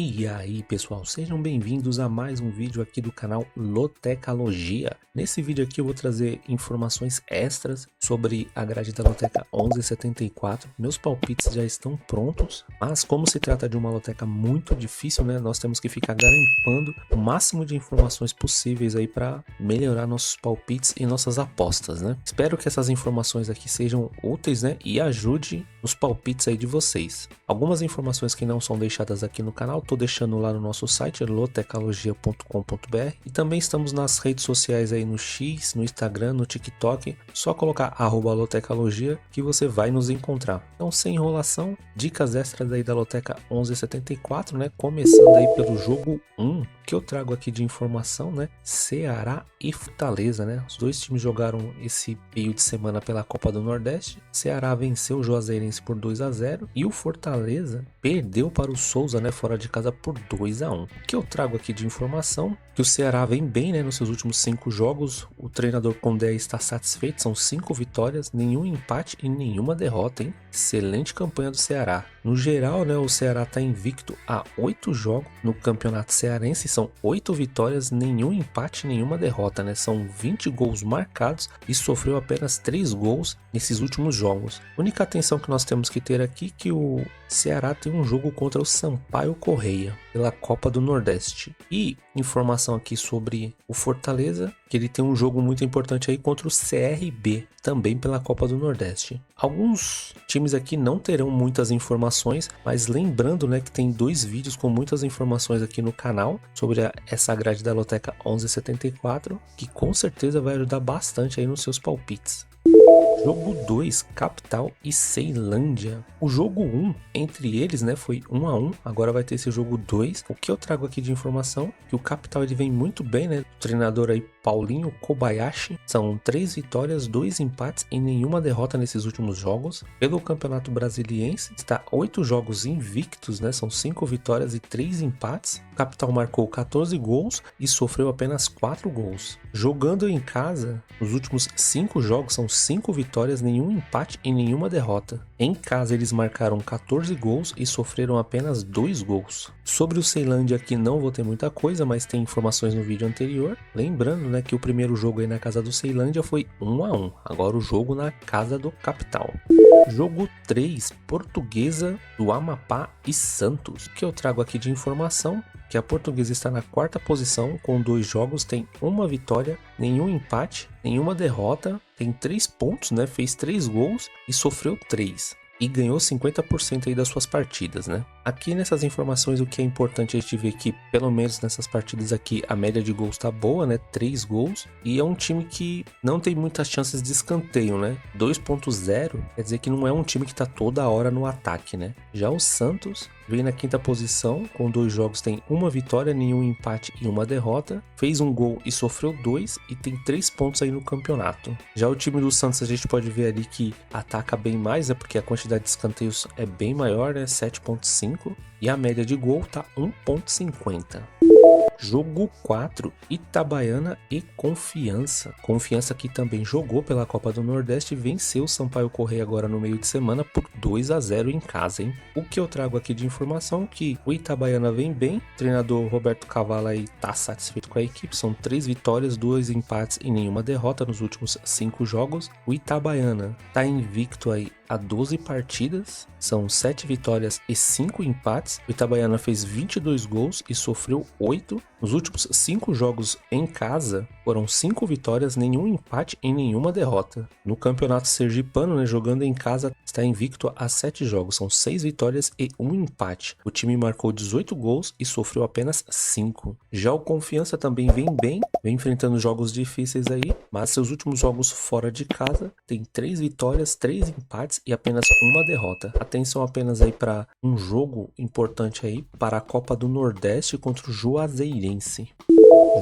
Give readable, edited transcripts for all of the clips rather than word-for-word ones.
E aí pessoal, sejam bem-vindos a mais um vídeo aqui do canal Lotecalogia. Nesse vídeo aqui eu vou trazer informações extras sobre a grade da Loteca 1174. Meus palpites já estão prontos, mas como se trata de uma loteca muito difícil, né, nós temos que ficar garimpando o máximo de informações possíveis aí para melhorar nossos palpites e nossas apostas, né? Espero que essas informações aqui sejam úteis, né, e ajude os palpites aí de vocês. Algumas informações que não são deixadas aqui no canal, tô deixando lá no nosso site lotecalogia.com.br, e também estamos nas redes sociais aí no X, no Instagram, no TikTok, só colocar @lotecalogia que você vai nos encontrar. Então, sem enrolação, dicas extras aí da Loteca 1174, né, começando aí pelo jogo 1, que eu trago aqui de informação, né, Ceará e Fortaleza, né, os dois times jogaram esse meio de semana pela Copa do Nordeste. Ceará venceu o Juazeirense por 2-0 e o Fortaleza perdeu para o Souza, né, fora de casa por 2-1. O que eu trago aqui de informação, que o Ceará vem bem, né, nos seus últimos 5 jogos, o treinador Condé está satisfeito, são 5 vitórias, nenhum empate e nenhuma derrota, hein? Excelente campanha do Ceará. No geral, né, o Ceará está invicto a 8 jogos no Campeonato Cearense, são 8 vitórias, nenhum empate, nenhuma derrota, né? São 20 gols marcados e sofreu apenas 3 gols nesses últimos jogos. A única atenção que nós temos que ter aqui é que o Ceará tem um jogo contra o Sampaio Corrêa pela Copa do Nordeste. E informação aqui sobre o Fortaleza, que ele tem um jogo muito importante aí contra o CRB, também pela Copa do Nordeste. Alguns times aqui não terão muitas informações, mas lembrando, né, que tem 2 vídeos com muitas informações aqui no canal sobre essa grade da Loteca 1174, que com certeza vai ajudar bastante aí nos seus palpites. Jogo 2, Capital e Ceilândia. O jogo 1 entre eles, né, foi 1-1, agora vai ter esse jogo 2. O que eu trago aqui de informação, que o Capital ele vem muito bem, né, o treinador aí Paulinho Kobayashi, são 3 vitórias, 2 empates e nenhuma derrota nesses últimos jogos. Pelo Campeonato Brasiliense, está 8 jogos invictos, né, são 5 vitórias e 3 empates. O Capital marcou 14 gols e sofreu apenas 4 gols. Jogando em casa, nos últimos 5 jogos são 5 vitórias, nenhum empate e nenhuma derrota. Em casa eles marcaram 14 gols e sofreram apenas 2 gols. Sobre o Ceilândia aqui não vou ter muita coisa, mas tem informações no vídeo anterior. Lembrando, né, que o primeiro jogo aí na casa do Ceilândia foi 1-1, agora o jogo na casa do Capital. Jogo 3, Portuguesa do Amapá e Santos. O que eu trago aqui de informação, que a Portuguesa está na 4ª posição com 2 jogos, tem 1 vitória, nenhum empate, nenhuma derrota, tem 3 pontos, né? Fez 3 gols e sofreu 3. E ganhou 50% aí das suas partidas, né? Aqui nessas informações o que é importante a gente ver que, pelo menos nessas partidas aqui, a média de gols tá boa, né? 3 gols. E é um time que não tem muitas chances de escanteio, né? 2.0 quer dizer que não é um time que tá toda hora no ataque, né? Já o Santos vem na 5ª posição, com 2 jogos tem 1 vitória, nenhum empate e 1 derrota. Fez 1 gol e sofreu 2 e tem 3 pontos aí no campeonato. Já o time do Santos a gente pode ver ali que ataca bem mais, né? Porque a quantidade de escanteios é bem maior, né? 7.5 e a média de gol tá 1.50. Jogo 4, Itabaiana e Confiança. Confiança que também jogou pela Copa do Nordeste e venceu o Sampaio Corrêa agora no meio de semana por 2-0 em casa, hein? O que eu trago aqui de informação é que o Itabaiana vem bem, o treinador Roberto Cavalo aí tá satisfeito com a equipe, são 3 vitórias, 2 empates e nenhuma derrota nos últimos 5 jogos. O Itabaiana tá invicto aí a 12 partidas, são 7 vitórias e 5 empates. O Itabaiana fez 22 gols e sofreu 8. Nos últimos 5 jogos em casa, foram 5 vitórias, nenhum empate e nenhuma derrota. No Campeonato Sergipano, né, jogando em casa, está invicto a 7 jogos, são 6 vitórias e 1 empate. O time marcou 18 gols e sofreu apenas 5. Já o Confiança também vem bem, vem enfrentando jogos difíceis aí, mas seus últimos jogos fora de casa tem 3 vitórias, 3 empates e apenas 1 derrota. Atenção apenas aí para um jogo importante aí para a Copa do Nordeste contra o Juazeirense.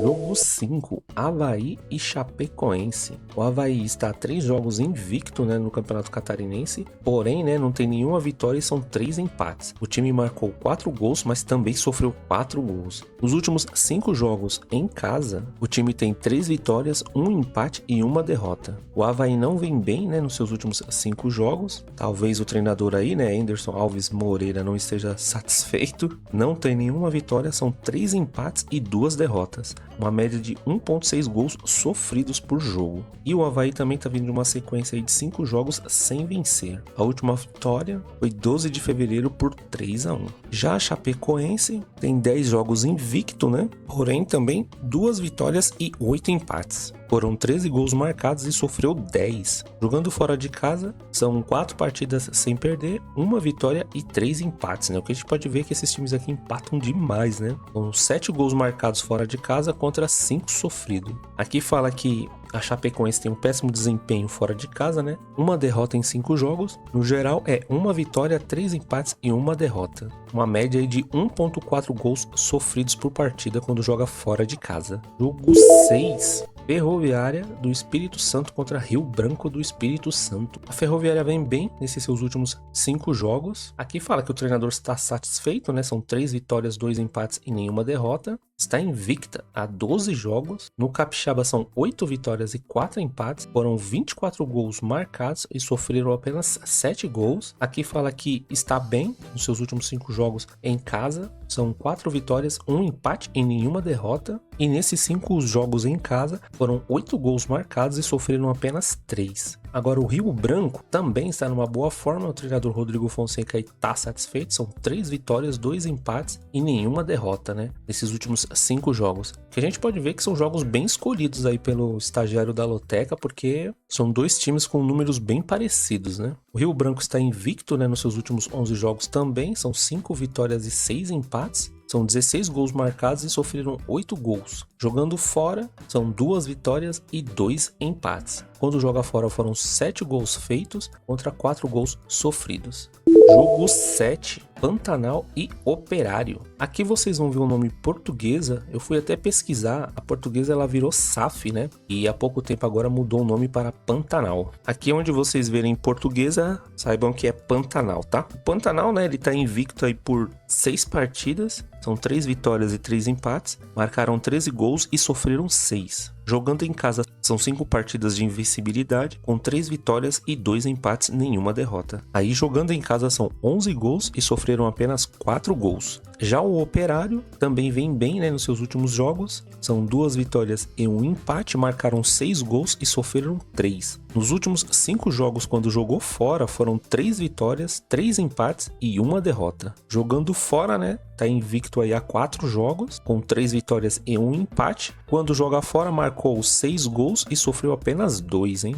Jogo 5, Avaí e Chapecoense. O Avaí está a 3 jogos invicto, né, no Campeonato Catarinense, porém, né, não tem nenhuma vitória e são 3 empates. O time marcou 4 gols, mas também sofreu 4 gols. Nos últimos 5 jogos em casa, o time tem 3 vitórias, 1 empate e 1 derrota. O Avaí não vem bem, né, nos seus últimos 5 jogos. Talvez o treinador aí, né, Anderson Alves Moreira, não esteja satisfeito. Não tem nenhuma vitória, são 3 empates e 2 derrotas. Uma média de 1,6 gols sofridos por jogo. E o Avaí também está vindo de uma sequência aí de 5 jogos sem vencer. A última vitória foi 12 de fevereiro por 3-1. Já a Chapecoense tem 10 jogos invicto, né? Porém também 2 vitórias e 8 empates. Foram 13 gols marcados e sofreu 10. Jogando fora de casa, são 4 partidas sem perder, 1 vitória e 3 empates, né? O que a gente pode ver é que esses times aqui empatam demais, né? São 7 gols marcados fora de casa contra 5 sofridos. Aqui fala que a Chapecoense tem um péssimo desempenho fora de casa, né? 1 derrota em 5 jogos. No geral, é 1 vitória, 3 empates e 1 derrota. Uma média aí de 1,4 gols sofridos por partida quando joga fora de casa. Jogo 6. Ferroviária do Espírito Santo contra Rio Branco do Espírito Santo. A Ferroviária vem bem nesses seus últimos 5 jogos. Aqui fala que o treinador está satisfeito, né? São 3 vitórias, 2 empates e nenhuma derrota. Está invicta há 12 jogos. No Capixaba são 8 vitórias e 4 empates. Foram 24 gols marcados e sofreram apenas 7 gols. Aqui fala que está bem nos seus últimos 5 jogos em casa. São 4 vitórias, 1 empate e nenhuma derrota. E nesses 5 jogos em casa foram 8 gols marcados e sofreram apenas 3. Agora o Rio Branco também está numa boa forma. O treinador Rodrigo Fonseca está satisfeito. São 3 vitórias, 2 empates e nenhuma derrota, né? Nesses últimos 5 jogos. Que a gente pode ver que são jogos bem escolhidos aí pelo estagiário da Loteca, porque são 2 times com números bem parecidos, né? O Rio Branco está invicto, né, nos seus últimos 11 jogos também. São 5 vitórias e 6 empates. São 16 gols marcados e sofreram 8 gols. Jogando fora, são 2 vitórias e 2 empates. Quando joga fora foram 7 gols feitos contra 4 gols sofridos. Jogo 7, Pantanal e Operário. Aqui vocês vão ver o nome Portuguesa. Eu fui até pesquisar, a Portuguesa ela virou SAF, né? E há pouco tempo agora mudou o nome para Pantanal. Aqui onde vocês verem Portuguesa, saibam que é Pantanal, tá? O Pantanal, né, ele tá invicto aí por 6 partidas. São 3 vitórias e 3 empates. Marcaram 13 gols e sofreram 6. Jogando em casa, são 5 partidas de invencibilidade, com 3 vitórias e 2 empates, nenhuma derrota. Aí jogando em casa são 11 gols e sofreram apenas 4 gols. Já o Operário também vem bem, né, nos seus últimos jogos. São 2 vitórias e 1 empate, marcaram 6 gols e sofreram 3. Nos últimos 5 jogos, quando jogou fora, foram 3 vitórias, 3 empates e 1 derrota. Jogando fora, né, tá invicto aí há 4 jogos, com 3 vitórias e 1 empate. Quando joga fora, marcou 6 gols e sofreu apenas 2, hein?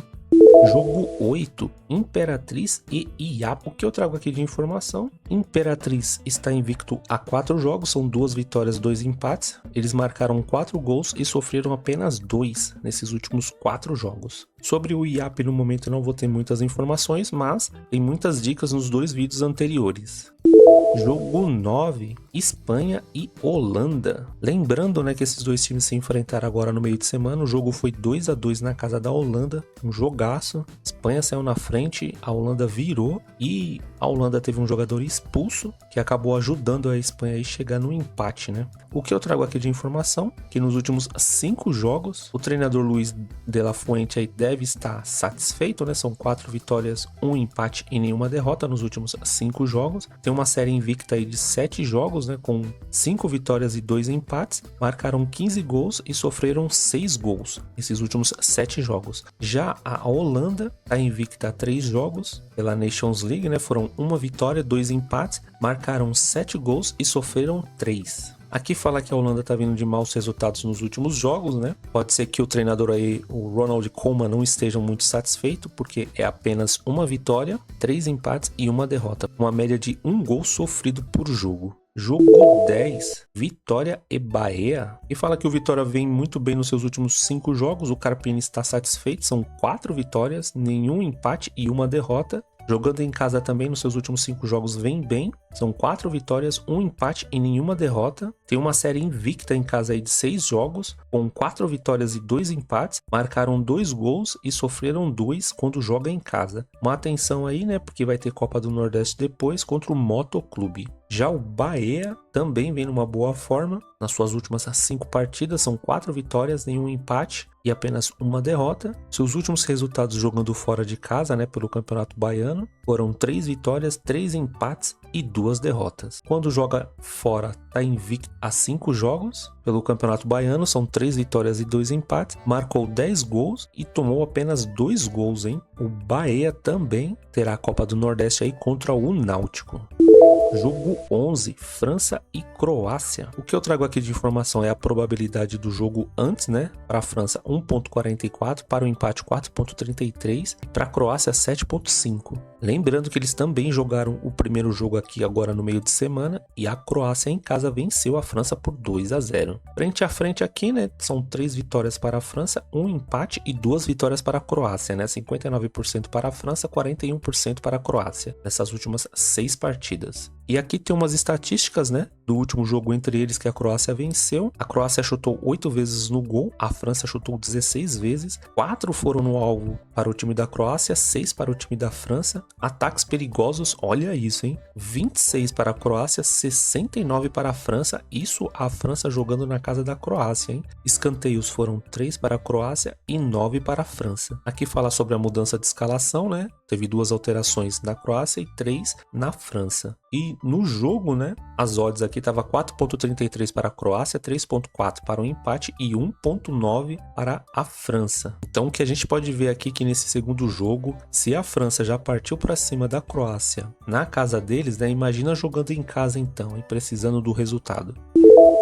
Jogo 8, Imperatriz e Iapo. O que eu trago aqui de informação? Imperatriz está invicto há 4 jogos, são 2 vitórias, 2 empates. Eles marcaram 4 gols e sofreram apenas 2 nesses últimos 4 jogos. Sobre o Iapo, no momento eu não vou ter muitas informações, mas tem muitas dicas nos 2 vídeos anteriores. Jogo 9, Espanha e Holanda. Lembrando, né, que esses 2 times se enfrentaram agora no meio de semana. O jogo foi 2-2 na casa da Holanda, um jogaço. Espanha saiu na frente, a Holanda virou e a Holanda teve um jogador expulso que acabou ajudando a Espanha a chegar no empate, né? O que eu trago aqui de informação, que nos últimos 5 jogos, o treinador Luiz de la Fuente aí deve estar satisfeito, né? São 4 vitórias, 1 empate e nenhuma derrota nos últimos 5 jogos. Tem uma série invicta aí de 7 jogos, né, com 5 vitórias e 2 empates, marcaram 15 gols e sofreram 6 gols nesses últimos 7 jogos. Já a Holanda está invicta a 3 jogos pela Nations League, né, foram 1 vitória, 2 empates, marcaram 7 gols e sofreram 3. Aqui fala que a Holanda tá vindo de maus resultados nos últimos jogos, né? Pode ser que o treinador aí, o Ronald Koeman, não esteja muito satisfeito, porque é apenas 1 vitória, 3 empates e 1 derrota. Uma média de 1 gol sofrido por jogo. Jogo 10, Vitória e Bahia. E fala que o Vitória vem muito bem nos seus últimos 5 jogos. O Carpini está satisfeito, são 4 vitórias, nenhum empate e 1 derrota. Jogando em casa também nos seus últimos 5 jogos vem bem. São 4 vitórias, 1 empate e nenhuma derrota. tem uma série invicta em casa aí de 6 jogos, com 4 vitórias e 2 empates, marcaram 2 gols e sofreram 2 quando joga em casa. Uma atenção aí, né, porque vai ter Copa do Nordeste depois contra o Motoclube. Já o Bahia também vem numa boa forma. Nas suas últimas 5 partidas são 4 vitórias, nenhum empate e apenas uma derrota. Seus últimos resultados jogando fora de casa, né, pelo Campeonato Baiano, foram 3 vitórias, 3 empates e 2 derrotas. Quando joga fora, tá invicto a 5 jogos. Pelo Campeonato Baiano são 3 vitórias e 2 empates, marcou 10 gols e tomou apenas 2 gols, hein? O Bahia também terá a Copa do Nordeste aí contra o Náutico. Jogo 11, França e Croácia. O que eu trago aqui de informação é a probabilidade do jogo antes, né? Para a França 1.44, para o empate 4.33 e para a Croácia 7.5. Lembrando que eles também jogaram o primeiro jogo aqui agora no meio de semana e a Croácia em casa venceu a França por 2-0. Frente a frente aqui, né? São 3 vitórias para a França, 1 empate e 2 vitórias para a Croácia, né? 59% para a França, 41% para a Croácia nessas últimas 6 partidas. E aqui tem umas estatísticas, né, do último jogo entre eles que a Croácia venceu. A Croácia chutou 8 vezes no gol, a França chutou 16 vezes. 4 foram no alvo para o time da Croácia, 6 para o time da França. Ataques perigosos, olha isso, hein? 26 para a Croácia, 69 para a França. Isso a França jogando na casa da Croácia, hein? Escanteios foram 3 para a Croácia e 9 para a França. Aqui fala sobre a mudança de escalação, né? Teve 2 alterações na Croácia e 3 na França. E no jogo, né, as odds aqui tava 4.33 para a Croácia, 3.4 para o empate e 1.9 para a França. Então o que a gente pode ver aqui que nesse segundo jogo, se a França já partiu para cima da Croácia na casa deles, né, imagina jogando em casa então e precisando do resultado.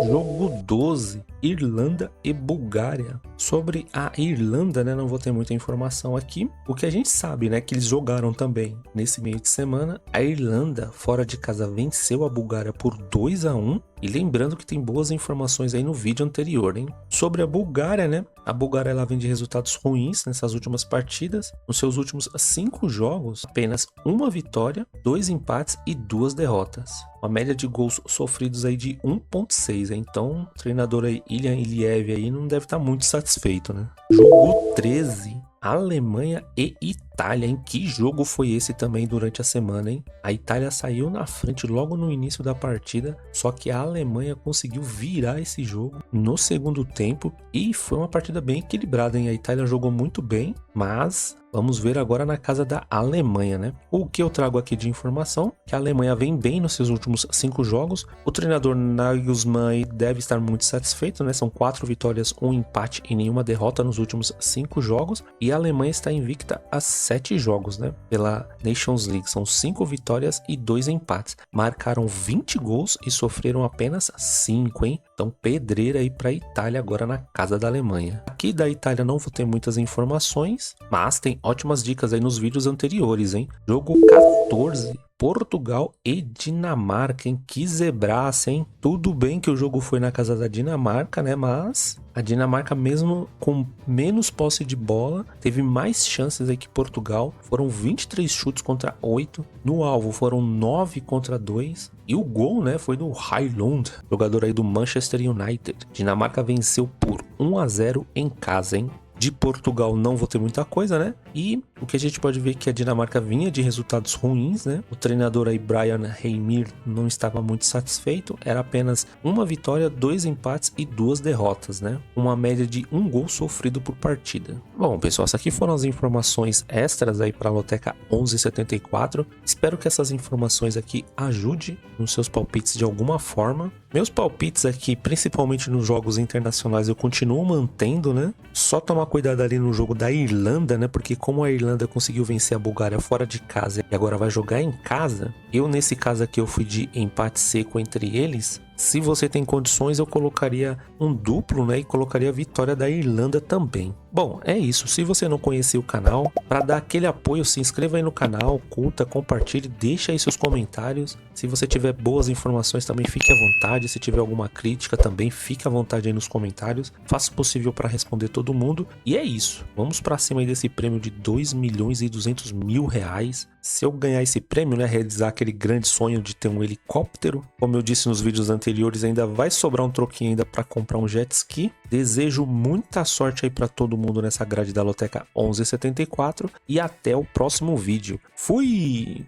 Jogo 12, Irlanda e Bulgária. Sobre a Irlanda, né, não vou ter muita informação aqui. O que a gente sabe, né, que eles jogaram também nesse meio de semana. A Irlanda, fora de casa, venceu a Bulgária por 2-1. E lembrando que tem boas informações aí no vídeo anterior, hein? Sobre a Bulgária, né? A Bulgária ela vem de resultados ruins nessas últimas partidas. Nos seus últimos 5 jogos, apenas uma vitória, 2 empates e 2 derrotas. Uma média de gols sofridos aí de 1.6, hein? Então, o treinador aí, Ilya Iliev aí, não deve estar muito satisfeito, né? Jogo 13. Alemanha e Itália, hein? Que jogo foi esse também durante a semana, hein? A Itália saiu na frente logo no início da partida, só que a Alemanha conseguiu virar esse jogo no segundo tempo e foi uma partida bem equilibrada, hein? A Itália jogou muito bem, mas vamos ver agora na casa da Alemanha, né? O que eu trago aqui de informação, que a Alemanha vem bem nos seus últimos 5 jogos. O treinador Nagelsmann deve estar muito satisfeito, né? São 4 vitórias, 1 empate e nenhuma derrota nos últimos 5 jogos. E a Alemanha está invicta a 7 jogos, né? Pela Nations League. São 5 vitórias e 2 empates. Marcaram 20 gols e sofreram apenas 5, hein? Então pedreira aí para a Itália agora na casa da Alemanha. Aqui da Itália não vou ter muitas informações, mas tem ótimas dicas aí nos vídeos anteriores, hein? Jogo 14, Portugal e Dinamarca, hein? Que zebraça, hein? Tudo bem que o jogo foi na casa da Dinamarca, né? Mas a Dinamarca, mesmo com menos posse de bola, teve mais chances aí que Portugal. Foram 23 chutes contra 8. No alvo foram 9 contra 2. E o gol, né, foi do Højlund, jogador aí do Manchester United. Dinamarca venceu por 1-0 em casa, hein? De Portugal não vou ter muita coisa, né? E o que a gente pode ver é que a Dinamarca vinha de resultados ruins, né? O treinador aí, Brian Heimir, não estava muito satisfeito. Era apenas uma vitória, 2 empates e 2 derrotas, né? Uma média de 1 gol sofrido por partida. Bom, pessoal, essas aqui foram as informações extras aí para a Loteca 1174. Espero que essas informações aqui ajudem nos seus palpites de alguma forma. Meus palpites aqui, principalmente nos jogos internacionais, eu continuo mantendo, né? Só tomar cuidado ali no jogo da Irlanda, né? Porque como a Irlanda conseguiu vencer a Bulgária fora de casa e agora vai jogar em casa, eu nesse caso aqui eu fui de empate seco entre eles. Se você tem condições, eu colocaria um duplo, né? E colocaria a vitória da Irlanda também. Bom, é isso. Se você não conhecia o canal, para dar aquele apoio, se inscreva aí no canal, curta, compartilhe, deixa aí seus comentários. Se você tiver boas informações, também fique à vontade. Se tiver alguma crítica, também fique à vontade aí nos comentários. Faça o possível para responder todo mundo. E é isso. Vamos para cima aí desse prêmio de R$2.200.000. Se eu ganhar esse prêmio, né, realizar aquele grande sonho de ter um helicóptero, como eu disse nos vídeos anteriores, anteriores ainda vai sobrar um troquinho ainda para comprar um jet ski. Desejo muita sorte aí para todo mundo nessa grade da Loteca 1174 e até o próximo vídeo. Fui!